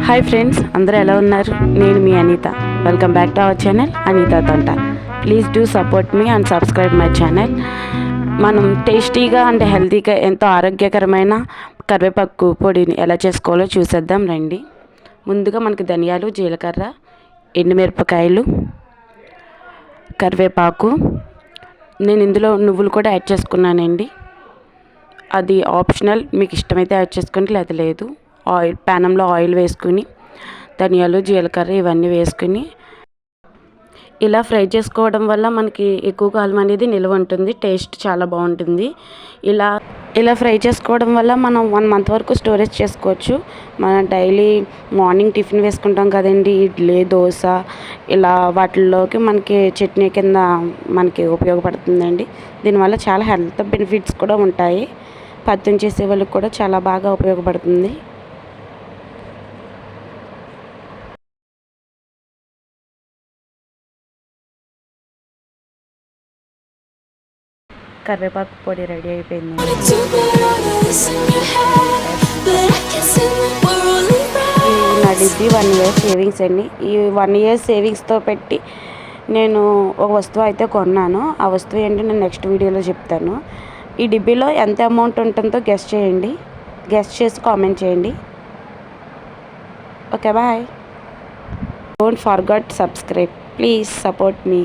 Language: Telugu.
హాయ్ ఫ్రెండ్స్, అందరూ ఎలా ఉన్నారు? నేను మీ Anitha. Welcome back to our channel Anitha Thota. Please do support me and subscribe my channel. మనం టేస్టీగా అండ్ హెల్తీగా ఎంతో ఆరోగ్యకరమైన కరివేపాకు పొడిని ఎలా చేసుకోవాలో చూసేద్దాం రండి. ముందుగా మనకి ధనియాలు, జీలకర్ర, ఎండుమిరపకాయలు, కరివేపాకు, నేను ఇందులో నువ్వులు కూడా యాడ్ చేసుకున్నానండి. అది ఆప్షనల్, మీకు ఇష్టమైతే యాడ్ చేసుకోండి, లేదా లేదు. ప్యానంలో ఆయిల్ వేసుకుని ధనియాలు, జీలకర్ర ఇవన్నీ వేసుకుని ఇలా ఫ్రై చేసుకోవడం వల్ల మనకి ఎక్కువ కాలం అనేది నిల్వ ఉంటుంది. టేస్ట్ చాలా బాగుంటుంది. ఇలా ఫ్రై చేసుకోవడం వల్ల మనం 1 month వరకు స్టోరేజ్ చేసుకోవచ్చు. మనం డైలీ మార్నింగ్ టిఫిన్ వేసుకుంటాం కదండి, ఇడ్లీ, దోశ, ఇలా వాటిల్లోకి మనకి చట్నీ కింద మనకి ఉపయోగపడుతుందండి. దీనివల్ల చాలా హెల్త్ బెనిఫిట్స్ కూడా ఉంటాయి. పత్యం చేసే వాళ్ళకి కూడా చాలా బాగా ఉపయోగపడుతుంది. కరివేపాకు పొడి రెడీ అయిపోయింది. నాదిది 1 year సేవింగ్స్ అండి. ఈ 1 year సేవింగ్స్తో పెట్టి నేను ఒక వస్తువు అయితే కొన్నాను. ఆ వస్తువు ఏంటి నేను నెక్స్ట్ వీడియోలో చెప్తాను. ఈ డిబ్బీలో ఎంత అమౌంట్ ఉంటుందో గెస్ చేయండి. గెస్ చేసి కామెంట్ చేయండి. Okay, bye. Don't forget subscribe. Please support me.